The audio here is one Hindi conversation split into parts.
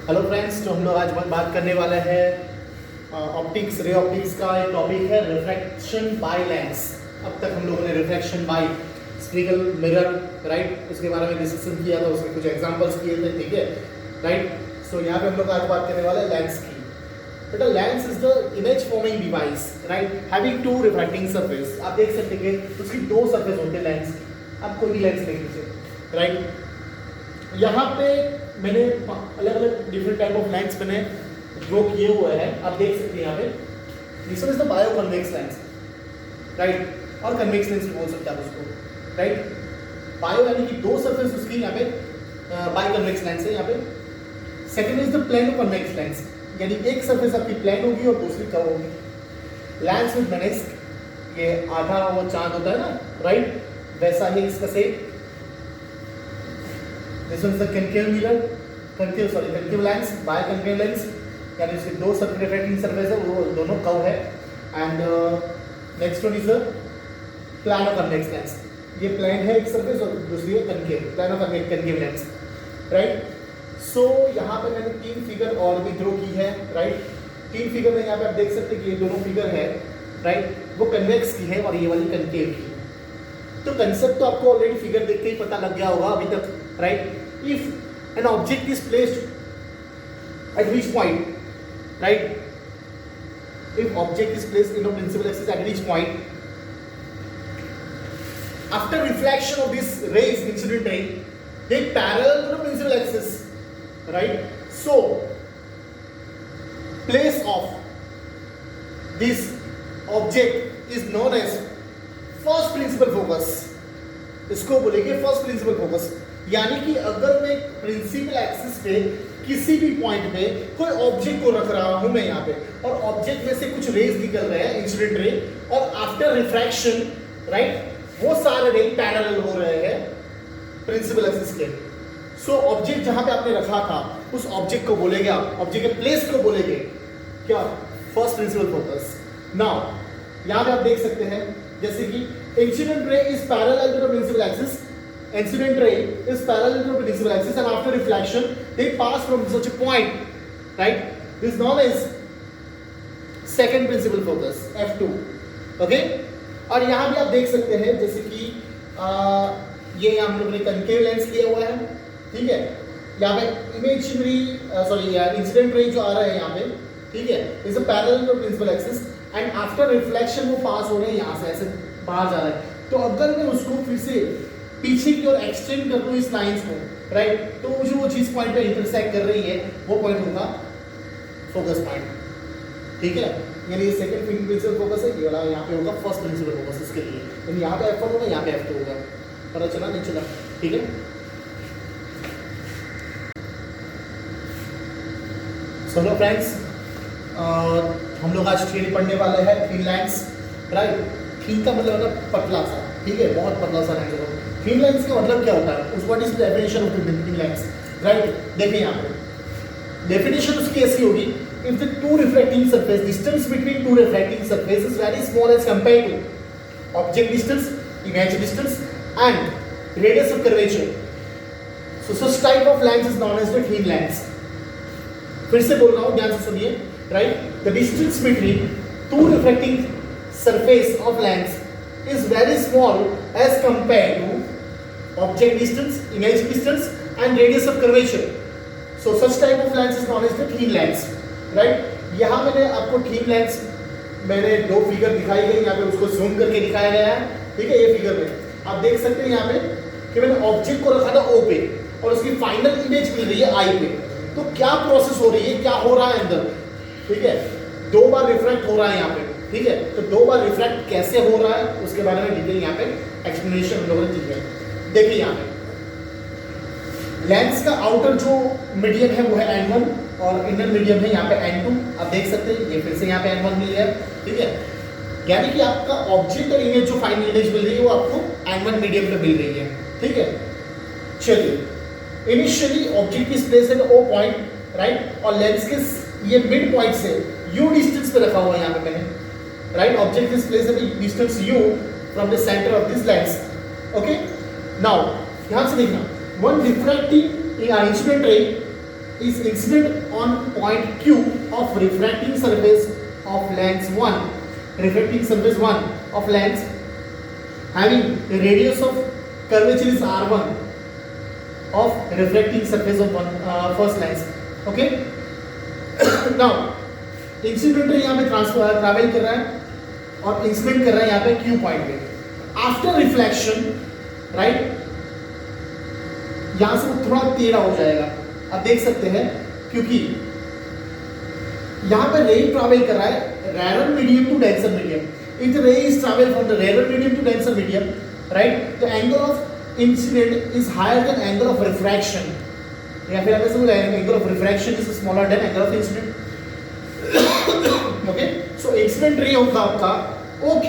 हेलो फ्रेंड्स, तो हम लोग आज बात करने वाले हैं ऑप्टिक्स, रे ऑप्टिक्स का एक टॉपिक है रिफ्रैक्शन बाय लेंस। अब तक हम लोगों ने refraction by spherical mirror, right, उसके बारे में डिस्कशन किया था, उसके कुछ एग्जांपल्स किए थे, ठीक है, राइट। सो यहाँ पे हम लोग आज बात करने वाले हैं लेंस की। बेटा, lens is the image forming device, right, having two refracting surface. आप देख सकते हैं कि उसकी दो सरफेस होते हैं लेंस की। आप कोई भी लेंस देख लीजिए, राइट। यहाँ पे मैंने अलग अलग डिफरेंट टाइप ऑफ लेंस मैंने ड्रॉ किए हुए हैं, आप देख सकते हैं यहाँ पे। This one is the bio convex lens, right, और कन्वेक्स लेंस भी बोल सकते हैं आप उसको, राइट। बायो यानी कि दो सरफेस उसकी यहाँ पे बायो कन्वेक्स लेंस है यहाँ पे। Second is the plano convex lens, यानी एक सरफेस आपकी प्लेन होगी और दूसरी कर्व होगी। लेंस विद मेनिस्क, ये आधा वो चांद होता है ना, राइट, वैसा ही इसका same. This one is the concave mirror, concave lens, biconcave lens, यानी उसके दो रिफ्रैक्टिंग सरफेस है, वो दोनों कर्व है। And next one is the plano convex lens. ये प्लेन है एक सरफेस और दूसरी है concave, plano concave lens, right. So यहाँ पे मैंने तीन फिगर और भी ड्रॉ की है, राइट। तीन फिगर में यहाँ पे आप देख सकते हैं कि ये दोनों फिगर है, राइट, वो कन्वेक्स की है और ये वाली कनकेव की। तो कंसेप्ट तो आपको ऑलरेडी फिगर देख के ही पता लग गया होगा अभी तक, right. If an object is placed at which point, right? If object is placed in a principal axis at which point, after reflection of these rays, incident ray, they parallel to the principal axis, right? So, place of this object is known as first principal focus. इसको बोलेंगे फर्स्ट प्रिंसिपल फोकस। यानी कि अगर मैं प्रिंसिपल एक्सिस पे किसी भी पॉइंट पे कोई ऑब्जेक्ट को रख रहा हूं मैं यहाँ पे, और ऑब्जेक्ट में से कुछ रेज निकल रहे हैं, इंसिडेंट रे, और आफ्टर रिफ्रैक्शन, राइट, वो सारे रे पैरेलल हो रहे हैं प्रिंसिपल एक्सिस के। सो ऑब्जेक्ट जहां पे आपने रखा था उस ऑब्जेक्ट को बोलेंगे आप, ऑब्जेक्ट के प्लेस को बोलेंगे क्या, फर्स्ट प्रिंसिपल फोकस। नाउ यहां पे आप देख सकते हैं जैसे कि incident ray is parallel to the principal axis, incident ray is parallel to the principal axis, and after reflection they pass from such a point, right? This is known as second principal focus, f2, okay? और यहाँ भी आप देख सकते हैं जैसे कि ये यहाँ हम लोग ने कनकेव लेंस लिया हुआ है, ठीक है। यहाँ पे इमेजिनरी इंसिडेंट रे जो आ रहा है यहाँ पे, ठीक है, is a parallel to principal axis, and after reflection वो पास हो रहे हैं यहाँ से, ऐसे बाहर जा रहा है। तो अगर मैं उसको फिर से पीछे की ओर एक्सटेंड कर दूं इस लाइंस को, राइट, तो मुझे वो जिस पॉइंट पे इंटरसेक्ट कर रही है वो पॉइंट होगा फोकस पॉइंट, ठीक है। यानी ये सेकंड प्रिंसिपल फोकस है, ये वाला यहाँ पे होगा फर्स्ट प्रिंसिपल फोकस इसके लिए। यानी यहाँ पे f1 होगा, यहाँ पे f2 होगा। पता चला नहीं चला, ठीक है। चलो फ्रेंड्स, हम लोग आज थ्योरी पढ़ने वाले हैं थिन लेंस, राइट। थिन का मतलब है पतला सा, ठीक है, बहुत पतला सा लेंस होगा। थिन लेंस का मतलब क्या होता है, उस what is the definition of thin lens, right. देखिए यहाँ पे डेफिनेशन उसकी ऐसी होगी, if the two reflecting surface, distance between two reflecting surface is very small as compared to object distance, image distance and radius of curvature, so such type of lens is known as the thin lens. फिर से बोल रहा हूँ, ध्यान से सुनिए, right. The distance between two reflecting surface of lens is very small as compared to object distance, image distance and radius of curvature. So such type of lens is known as the thin lens, right? यहाँ मैंने आपको thin lens मैंने दो फिगर दिखाई गई, यहाँ पे उसको जूम करके दिखाया गया है, ठीक है। ये फिगर में आप देख सकते हैं यहाँ पे कि मैंने ऑब्जेक्ट को रखा था O पे और उसकी फाइनल इमेज मिल रही है I पे। तो क्या प्रोसेस हो रही है, क्या हो रहा है अंदर, ठीक है। दो बार रिफ्रैक्ट हो रहा है यहाँ पे, ठीक है। तो दो बार रिफ्रैक्ट कैसे हो रहा है उसके बारे में डिटेल यहाँ पे एक्सप्लेनेशन हम लोगों ने दी है। देखिए यहाँ पे लेंस का आउटर जो मीडियम है वो है N1 और इनर मीडियम है यहाँ पे N2। आप देख सकते हैं ये फिर से यहाँ पे N1 मिल गया, ठीक है। यानी कि आपका ऑब्जेक्ट और इमेज जो फाइनल इमेज मिल रही है वो आपको N1 मीडियम पे मिल रही है, ठीक है। चलिए, initially object is placed at O point, right, और लेंस के ये मिड पॉइंट से U डिस्टेंस पे रखा हुआ है यहाँ पे मैंने, right? Object is placed at a distance u from the center of this lens, okay? Now ध्यान से देखना, one refracting incident ray is incident on point Q of refracting surface of lens 1, refracting surface 1 of lens having a radius of curvature is R1 of refracting surface of first lens. Okay. Now incident ray यहाँ पे ट्रैवल कर रहा है और इंसिडेंट कर रहा है यहाँ पे Q पॉइंट पे. आफ्टर रिफ्लेक्शन राइट, यहां से वो थोड़ा टेढ़ा हो जाएगा, आप देख सकते हैं, क्योंकि यहां पे रे ट्रैवल कर रहा है rare medium to denser medium. If the ray is travel from the rare medium to denser medium right, the angle of incident is higher than angle of refraction, या फिर आप ऐसे बोलेंगे angle of refraction is smaller than angle of incident. Okay, so incident ray होगा आपका OQ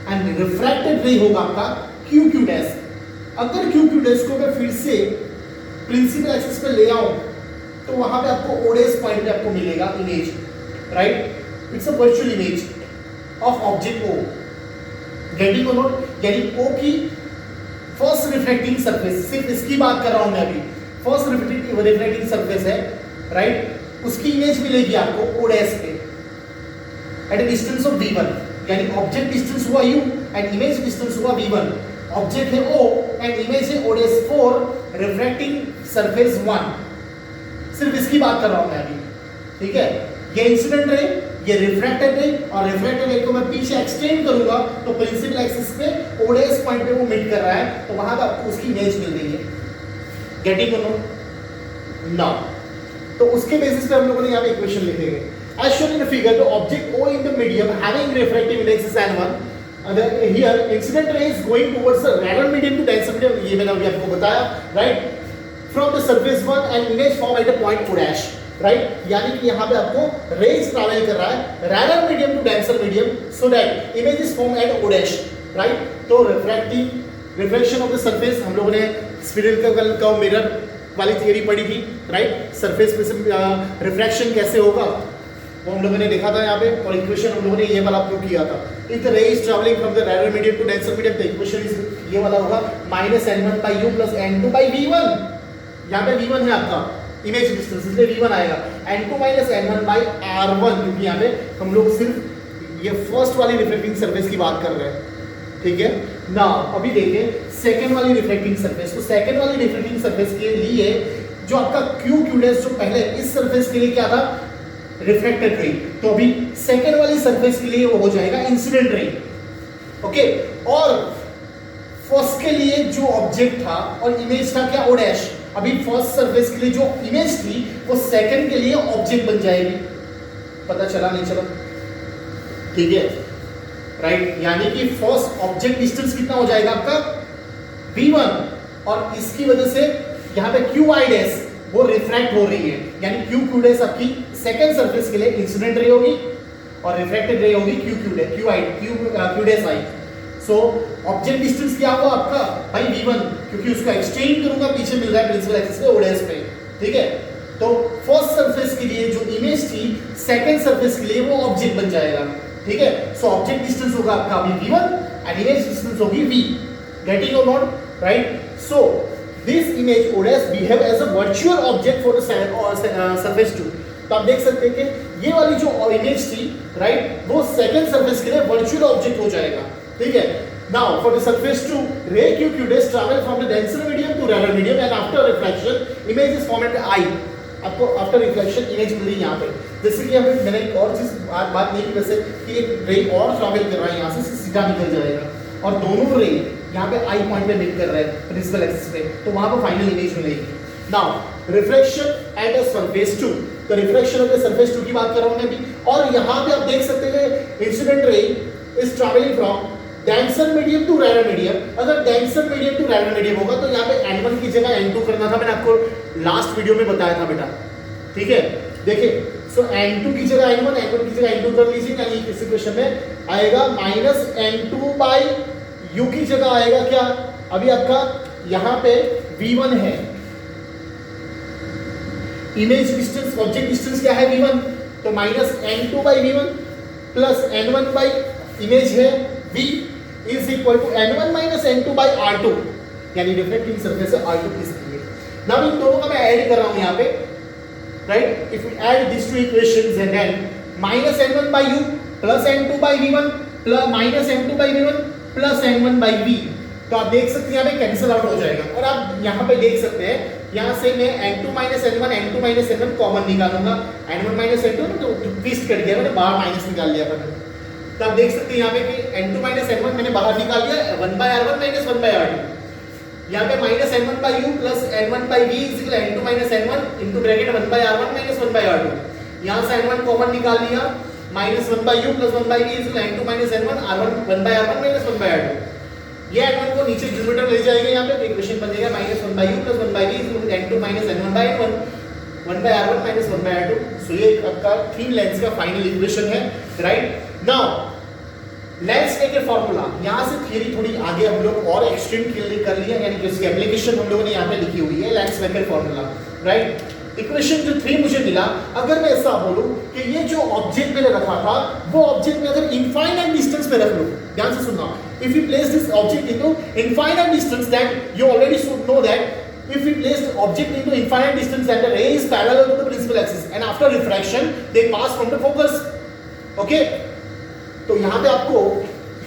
एंड रिफ्रैक्टेड रे होगा आपका QQ डैश. अगर QQ डैश को मैं फिर से प्रिंसिपल एक्सिस पे ले आऊं तो वहां पे आपको O डैश पॉइंट पे आपको मिलेगा image right. It's a virtual image of object O. Getting और नोट, यानी O की फर्स्ट रिफ्लेक्टिंग सरफेस, सिर्फ इसकी बात कर रहा हूं मैं अभी, फर्स्ट रिफ्लेक्टिंग सरफेस है राइट, उसकी इमेज मिलेगी आपको O डैश पे at a distance of V1, यानी ऑब्जेक्ट डिस्टेंस हुआ U एंड इमेज डिस्टेंस हुआ V1. ऑब्जेक्ट है O एंड इमेज है O डैश 4 रिफ्रैक्टिंग सरफेस 1. सिर्फ इसकी बात कर रहा हूं मैं अभी, ठीक है. ये इंसिडेंट रे, ये रिफ्रैक्टेड रे, और रिफ्रैक्टेड रे को मैं पीछे एक्सटेंड करूंगा तो प्रिंसिपल एक्सिस पे O डैश पॉइंट पे वो मीट कर रहा है, तो वहां पे आपको उसकी इमेज मिल रही है. गेटिंग और नोट नाउ, तो उसके बेसिस पे हम लोगों ने यहाँ पे इक्वेशन लिखेंगे. As shown in the figure, the object O in the medium having refractive index is N1. Here, incident ray is going towards the rarer medium to denser medium. ये मैंने अभी आपको बताया, right? From the surface 1 and image formed at a point O dash, right? यानी कि यहाँ पे आपको rays travel कर रहा है rarer medium to denser medium, so that image is formed at O dash, right? तो refraction of the surface हम लोगों ने spherical curve mirror वाली थियरी पढ़ी थी, right? सरफेस पे से रिफ्रैक्शन कैसे होगा वो हम लोगों ने देखा था यहाँ पे, और इक्वेशन हम लोगों ने ये वाला प्रूव किया था. If the ray is travelling from the rare medium to denser medium, the equation is ये वाला होगा -N1/U + N2/V1. यहाँ पे V1 है आपका इमेज डिस्टेंस, इसलिए V1 आएगा. N2 - N1/R1, क्योंकि यहाँ पे हम लोग सिर्फ ये फर्स्ट वाली रिफ्लेक्टिंग सरफेस की बात कर रहे हैं, ठीक है ना. अभी देखिए सेकंड वाली रिफ्लेक्टिंग सरफेस. तो सेकंड वाली रिफ्लेक्टिंग सरफेस के लिए जो आपका QQ डैश जो पहले इस सरफेस के लिए क्या था, रिफ्लेक्टेड रे, तो अभी सेकंड वाली सरफेस के लिए वो हो जाएगा इंसिडेंट रे. ओके, और फर्स्ट के लिए जो ऑब्जेक्ट था और इमेज था क्या O डैश, अभी फर्स्ट सरफेस के लिए जो इमेज थी वो सेकंड के लिए ऑब्जेक्ट बन जाएगी. पता चला नहीं चला, ठीक है राइट. यानी कि फर्स्ट ऑब्जेक्ट डिस्टेंस कितना हो जाएगा आपका V1, और इसकी वजह से यहाँ पे QI डैश वो रिफ्रैक्ट हो रही है, यानी QQ डैश आपकी सेकंड सरफेस के लिए इंसिडेंट रे होगी और रिफ्रैक्टेड रे होगी Q dash I. So object distance क्या हुआ आपका भाई V1, क्योंकि उसको एक्सटेंड करूंगा पीछे मिल रहा है प्रिंसिपल एक्सिस पे O डैश पे, ठीक है. तो फर्स्ट सरफेस के लिए जो इमेज थी सेकंड सरफेस के लिए वो ऑब्जेक्ट बन जाएगा, ठीक है. सो ऑब्जेक्ट डिस्टेंस होगा आपका अभी V1 एंड इमेज डिस्टेंस होगी V. गेटिंग और not, right. So this image O dash behave as a virtual object for the surface 2. तो आप देख सकते हैं कि ये वाली जो इमेज थी राइट, वो सेकंड सरफेस के लिए वर्चुअल ऑब्जेक्ट हो जाएगा, ठीक है. Now for the surface 2, ray QQ dash travel from the denser medium to rare medium and after reflection image is formed I. आपको आफ्टर रिफ्लेक्शन इमेज मिल रही है यहाँ पे. जैसे कि यहाँ पे मैंने एक और चीज बात नहीं की वैसे कि एक रे और ट्रैवल कर रहा है यहाँ से सीधा निकल जाएगा, और दोनों रे यहाँ पे I पॉइंट पे मीट कर रहे हैं प्रिंसिपल एक्सिस पे, तो वहां पर फाइनल इमेज मिलेगी. Now reflection at a surface 2, तो रिफ्लेक्शन ऑफ द सरफेस 2 की बात कर रहा हूं मैं अभी, और यहाँ पे आप देख सकते हैं incident ray is travelling from denser medium to rare medium. अगर denser medium to rare medium होगा तो यहाँ पे N1 की जगह N2 करना था, मैंने आपको लास्ट वीडियो में बताया था बेटा, ठीक है. देखिए, सो N2 की जगह N1, N1 की जगह N2 कर लीजिए, यानी इस इक्वेशन में आएगा -N2/U की जगह आएगा क्या, अभी आपका यहाँ पे V1 है, इमेज डिस्टेंस ऑब्जेक्ट डिस्टेंस क्या है V1, तो -N2/V1 plus N1 by image है V is equal to N1 - N2/R2, यानी रिफ्लेक्टिंग सरफेस है R2 इसलिए. नाउ इन दोनों का मैं ऐड कर रहा हूं यहाँ पे, right? If we add these two equations and then minus n1 by u plus n2 by v1 plus minus n2 by v1 plus n1 by v, तो आप देख सकते हैं यहाँ पे कैंसिल आउट हो जाएगा। और आप यहाँ पे देख सकते हैं यहाँ से मैं n2 minus n1 कॉमन निकालूंगा, n1 minus n2 तो ट्विस्ट कट गया, मैंने बाहर माइनस निकाल लिया था। तो आप देख सकते हैं यहाँ पे कि n2 minus n1 मैंने बाहर निकाल लिया, 1 by r1 minus 1 by r2। यहाँ पे minus n1 by u plus n1 by v is equal n2 minus n1 into bracket 1 by r1 minus 1 by r2। यहाँ से n1 कॉमन निकाल लिया, minus 1 by u plus 1 by v is equal n2 minus n1 r1 1 by r1 minus 1 by r2। ये n1 को नीचे डिनोमिनेटर ले जाएगा, यहाँ पे इक्वेशन बन जाएगा minus 1 by u plus 1 by v is equal n2 minus n1 by n1 1 by r1 minus 1 by r2। सो ये आपका थीन लेंस का फाइनल इक्वेशन है, right. Now lens maker formula, यहाँ से थियरी थोड़ी आगे हम लोग और एक्सटेंड कर लिया, यानी कि इसकी एप्लीकेशन हम लोगों ने यहाँ पे लिखी हुई है, lens maker formula, right. Equation जो 3 मुझे मिला, अगर मैं ऐसा बोलूं कि ये जो ऑब्जेक्ट मैंने रखा था वो ऑब्जेक्ट में अगर इनफाइनाइट डिस्टेंस पे रख लो, ध्यान से सुनना, if you place this object into infinite distance that you already should know that if we place the object into infinite distance and the ray is parallel to the principal axis and after refraction they pass from the focus, okay। तो यहाँ पे आपको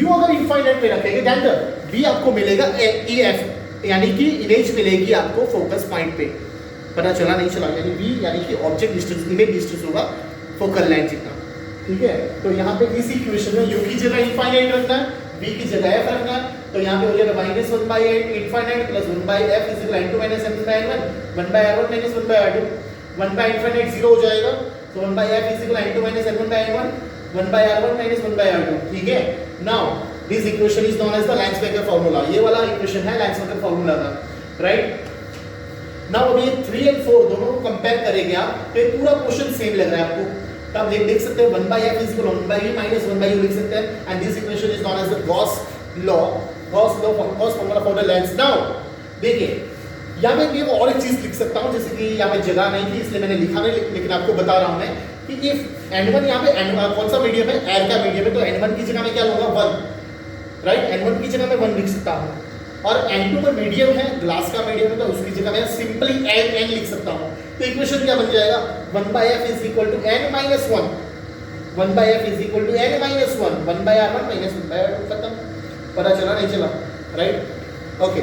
u अगर इनफाइनाइट पे रखेंगे देन v आपको मिलेगा ef, यानी कि इमेज मिलेगी आपको फोकस पॉइंट पे, पता चला नहीं चला, यानी v यानी कि ऑब्जेक्ट डिस्टेंस इमेज डिस्टेंस होगा फोकल लेंथ जितना, ठीक है। तो यहाँ पे इस इक्वेशन में u की जगह इनफाइनाइट रखना है, v की जगह f रखना है, तो यहाँ पे हो जाएगा minus 1 by infinite plus 1 by f is equal to n2 minus n1 by n1 1 by r1 minus 1 by r2 1 by infinite 0 हो जाएगा, तो 1 by f is equal to n2 minus n1 by n1 1 by r1 minus 1 by r2, ठीक है। Now this equation is known as the Lanz-Becker formula, ये वाला इक्वेशन है Lanz-Becker formula का, राइट। नाउ अभी 3 और 4 दोनों को कंपेयर करेंगे आप, तो ये पूरा क्वेश्चन सेम लग रहा है आपको, तो आप देख सकते हैं 1 by f is equal 1 by v minus 1 by u लिख सकते हैं, and this equation is known as the Gauss formula for the lens. Now देखिए यहाँ पे मैं और एक चीज लिख सकता हूँ, जैसे कि यहाँ पे जगह नहीं थी इसलिए मैंने लिखा नहीं, लेकिन आपको बता रहा हूँ मैं कि इफ n1 यहाँ पे कौन सा मीडियम है, एयर का मीडियम है, तो n1 की जगह में क्या लूंगा 1, राइट। n1 की जगह में 1 लिख सकता हूँ, और n2 में मीडियम है, ग्लास का मीडियम है, तो उसकी जगह मैं सिंपली n लिख सकता हूँ। तो इक्वेशन क्या बन जाएगा 1 by f is equal to n minus 1 1 by f is equal to n minus 1 1 by r1 minus 1 by r2, खत्म, पता चला नहीं चला, राइट, ओके।